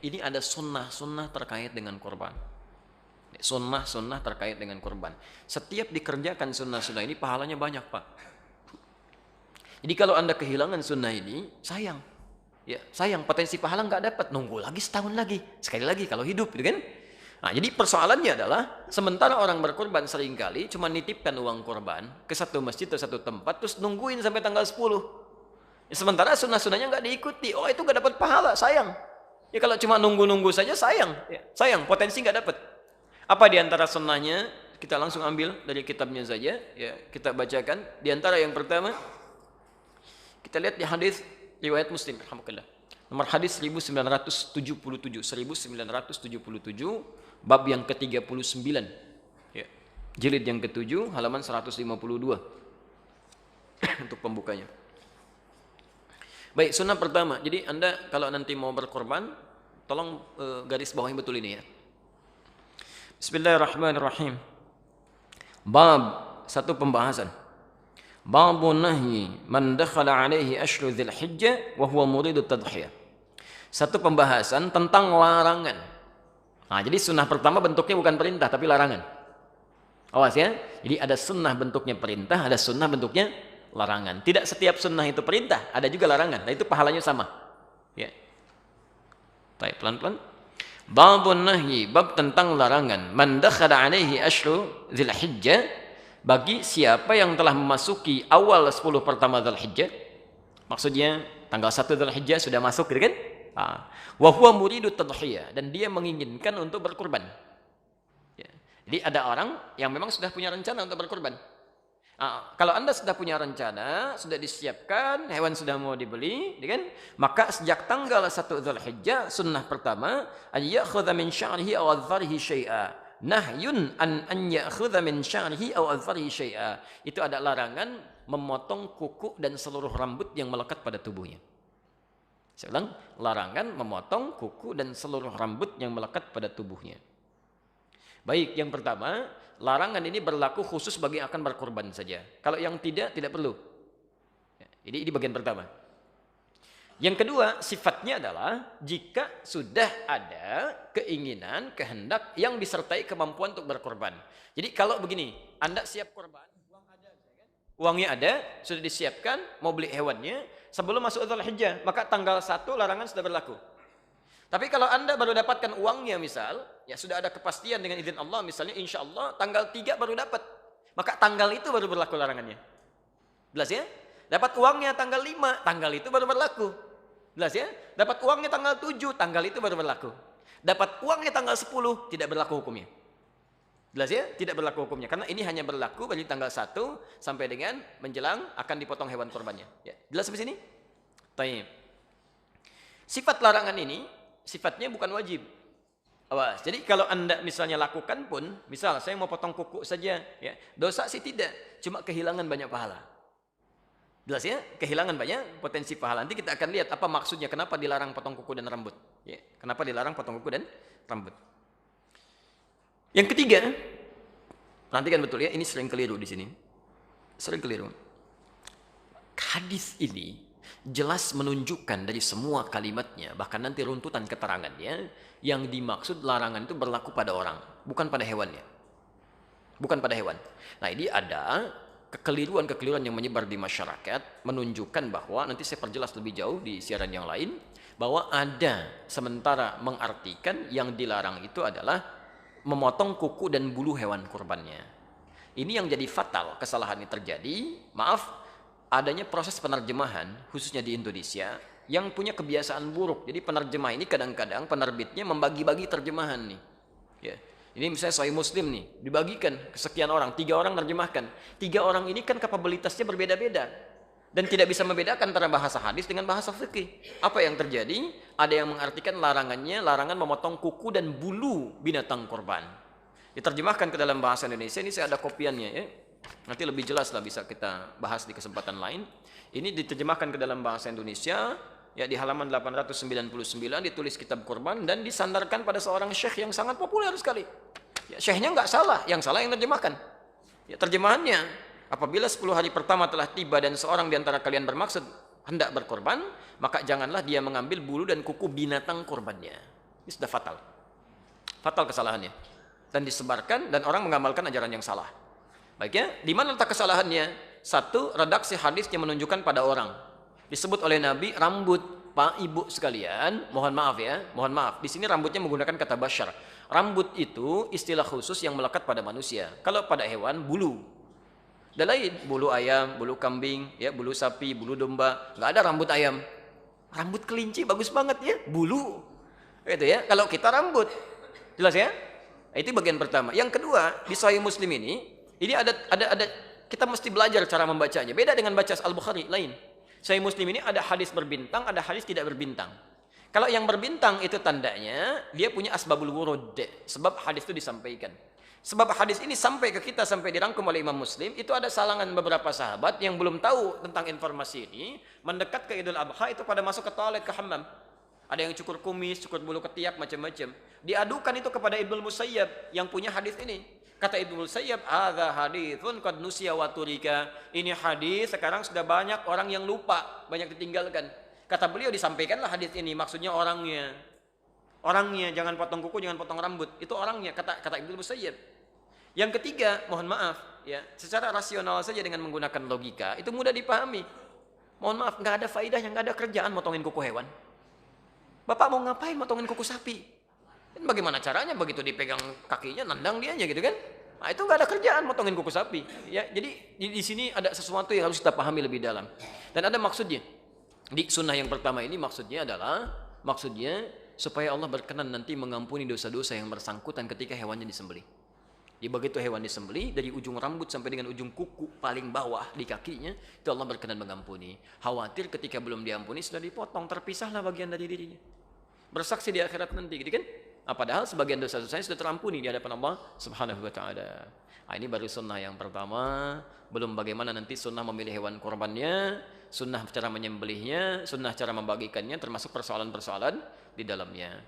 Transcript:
ini ada sunnah-sunnah terkait dengan kurban. Sunnah-sunnah terkait dengan kurban. Setiap dikerjakan sunnah-sunnah ini pahalanya banyak, Pak. Jadi kalau Anda kehilangan sunnah ini, sayang. Ya, sayang, potensi pahala nggak dapat. Nunggu lagi setahun lagi. Sekali lagi kalau hidup, gitu kan? Nah, jadi persoalannya adalah sementara orang berkurban seringkali cuma nitipkan uang kurban ke satu masjid atau satu tempat terus nungguin sampai tanggal 10. Ya, sementara sunnah-sunnahnya nggak diikuti. Oh, itu nggak dapat pahala, sayang. Ya kalau cuma nunggu-nunggu saja sayang. Ya, sayang, potensi nggak dapat. Apa di antara sunnahnya? Kita langsung ambil dari kitabnya saja, ya, kita bacakan. Di antara yang pertama, kita lihat di hadis riwayat Muslim, alhamdulillah. Nomor hadis 1977, bab yang ke-39. Ya. Jilid yang ke-7, halaman 152. Untuk pembukanya. Baik, sunnah pertama. Jadi Anda kalau nanti mau berkorban, tolong garis bawahi betul ini ya. Bismillahirrahmanirrahim. Bab, satu pembahasan. Babun nahyi man dakhala alaihi ashru dzil hijjah wa huwa muridu tadhiyah. Satu pembahasan tentang larangan. Nah, jadi sunnah pertama bentuknya bukan perintah tapi larangan. Awas ya. Jadi ada sunnah bentuknya perintah, ada sunnah bentuknya larangan. Tidak setiap sunnah itu perintah, ada juga larangan. Nah, itu pahalanya sama. Ya. Baik, pelan-pelan. Babun nahyi, bab tentang larangan. Man dakhala alaihi ashru dzil hijjah, bagi siapa yang telah memasuki awal 10 pertama Dzulhijjah, maksudnya tanggal 1 Dzulhijjah sudah masuk gitu kan? Wa huwa muridu tadhiyah, dan dia menginginkan untuk berkurban. Ya. Jadi ada orang yang memang sudah punya rencana untuk berkurban. Kalau Anda sudah punya rencana, sudah disiapkan, hewan sudah mau dibeli, kan? Maka sejak tanggal 1 Dzulhijjah, sunnah pertama, ayakhudha min sya'rihi aw adharihi syai'a. Nahyun an ya'khudha min sya'rihi aw adharihi syai'a. Itu ada larangan memotong kuku dan seluruh rambut yang melekat pada tubuhnya. Saya ulang, larangan memotong kuku dan seluruh rambut yang melekat pada tubuhnya. Baik, yang pertama, larangan ini berlaku khusus bagi yang akan berkorban saja. Kalau yang tidak perlu. Jadi ini bagian pertama. Yang kedua, sifatnya adalah jika sudah ada keinginan, kehendak yang disertai kemampuan untuk berkorban. Jadi kalau begini, Anda siap korban, uang ada, kan? Uangnya ada, sudah disiapkan, mau beli hewannya, sebelum masuk Dzulhijjah, maka tanggal 1 larangan sudah berlaku. Tapi kalau Anda baru dapatkan uangnya misal, ya sudah ada kepastian dengan izin Allah, misalnya insya Allah tanggal 3 baru dapat, maka tanggal itu baru berlaku larangannya. Jelas ya? Dapat uangnya tanggal 5, tanggal itu baru berlaku. Jelas ya? Dapat uangnya tanggal 7, tanggal itu baru berlaku. Dapat uangnya tanggal 10, tidak berlaku hukumnya. Jelas ya? Tidak berlaku hukumnya. Karena ini hanya berlaku dari tanggal 1 sampai dengan menjelang akan dipotong hewan korbannya. Ya. Jelas sampai sini? Taib. Sifat larangan ini, sifatnya bukan wajib. Awas. Jadi kalau Anda misalnya lakukan pun, misal saya mau potong kuku saja, ya, dosa sih tidak, cuma kehilangan banyak pahala. Jelas ya? Kehilangan banyak potensi pahala. Nanti kita akan lihat apa maksudnya, kenapa dilarang potong kuku dan rambut. Ya. Kenapa dilarang potong kuku dan rambut. Yang ketiga, perhatikan betul ya, ini sering keliru di sini. Sering keliru. Hadis ini jelas menunjukkan dari semua kalimatnya, bahkan nanti runtutan keterangannya, yang dimaksud larangan itu berlaku pada orang, bukan pada hewannya. Bukan pada hewan. Nah, ini ada kekeliruan-kekeliruan yang menyebar di masyarakat, menunjukkan bahwa, nanti saya perjelas lebih jauh di siaran yang lain, bahwa ada sementara mengartikan yang dilarang itu adalah memotong kuku dan bulu hewan kurbannya. Ini yang jadi fatal, kesalahan ini terjadi, maaf, adanya proses penerjemahan, khususnya di Indonesia, yang punya kebiasaan buruk. Jadi penerjemah ini kadang-kadang penerbitnya membagi-bagi terjemahan nih. Ya. Ini misalnya Sahih Muslim nih, dibagikan ke sekian orang, 3 orang terjemahkan. 3 orang ini kan kapabilitasnya berbeda-beda. Dan tidak bisa membedakan antara bahasa hadis dengan bahasa fikih. Apa yang terjadi? Ada yang mengartikan larangannya, larangan memotong kuku dan bulu binatang korban. Diterjemahkan ke dalam bahasa Indonesia, ini saya ada kopiannya ya. Nanti lebih jelas lah bisa kita bahas di kesempatan lain. Ini diterjemahkan ke dalam bahasa Indonesia, ya di halaman 899 ditulis kitab kurban dan disandarkan pada seorang syekh yang sangat populer sekali. Ya, syekhnya nggak salah, yang salah yang terjemahkan. Ya, terjemahannya, apabila 10 hari pertama telah tiba dan seorang di antara kalian bermaksud hendak berkorban, maka janganlah dia mengambil bulu dan kuku binatang korbannya. Ini sudah fatal. Fatal kesalahannya. Dan disebarkan dan orang mengamalkan ajaran yang salah. Baiknya, di mana letak kesalahannya? Satu, redaksi hadisnya menunjukkan pada orang. Disebut oleh Nabi, rambut. Pak, Ibu sekalian, mohon maaf ya, mohon maaf. Di sini rambutnya menggunakan kata basyar. Rambut itu istilah khusus yang melekat pada manusia. Kalau pada hewan, bulu. Dan lain, bulu ayam, bulu kambing, ya, bulu sapi, bulu domba. Nggak ada rambut ayam. Rambut kelinci bagus banget ya, bulu. Gitu ya. Kalau kita rambut, jelas ya? Itu bagian pertama. Yang kedua, di Sahih Muslim ini ada kita mesti belajar cara membacanya. Beda dengan baca Al-Bukhari, lain. Sahih Muslim ini ada hadis berbintang, ada hadis tidak berbintang. Kalau yang berbintang itu tandanya dia punya asbabul wurud, sebab hadis itu disampaikan. Sebab hadis ini sampai ke kita, sampai dirangkum oleh Imam Muslim, itu ada salangan beberapa sahabat yang belum tahu tentang informasi ini, mendekat ke Idul Adha itu pada masuk ke toilet, ke hammam. Ada yang cukur kumis, cukur bulu ketiak, macam-macam. Diadukan itu kepada Ibnu Musayyab yang punya hadis ini. Kata Ibnu Musayyab, "Hadza haditsun qad nusiya wa turika." Ini hadis sekarang sudah banyak orang yang lupa, banyak ditinggalkan. Kata beliau, disampaikanlah hadis ini, maksudnya orangnya. Orangnya, jangan potong kuku, jangan potong rambut. Itu orangnya, kata Ibnu Musayyab. Yang ketiga, mohon maaf, ya, secara rasional saja dengan menggunakan logika, itu mudah dipahami. Mohon maaf, nggak ada faedahnya, nggak ada kerjaan motongin kuku hewan. Bapak mau ngapain motongin kuku sapi? Dan bagaimana caranya? Begitu dipegang kakinya, nendang dianya gitu kan? Nah, itu nggak ada kerjaan motongin kuku sapi. Ya, jadi di sini ada sesuatu yang harus kita pahami lebih dalam. Dan ada maksudnya. Di sunnah yang pertama ini maksudnya supaya Allah berkenan nanti mengampuni dosa-dosa yang bersangkutan ketika hewannya disembelih. Di begitu hewan disembelih, dari ujung rambut sampai dengan ujung kuku paling bawah di kakinya, itu Allah berkenan mengampuni. Khawatir ketika belum diampuni sudah dipotong, terpisahlah bagian dari dirinya. Bersaksi di akhirat nanti, gitu kan? Nah, padahal sebagian dosa-dosanya sudah terampuni di hadapan Allah Subhanahu wa taala. Nah, ini baru sunnah yang pertama, belum bagaimana nanti sunnah memilih hewan kurbannya, sunnah cara menyembelihnya, sunnah cara membagikannya, termasuk persoalan-persoalan di dalamnya.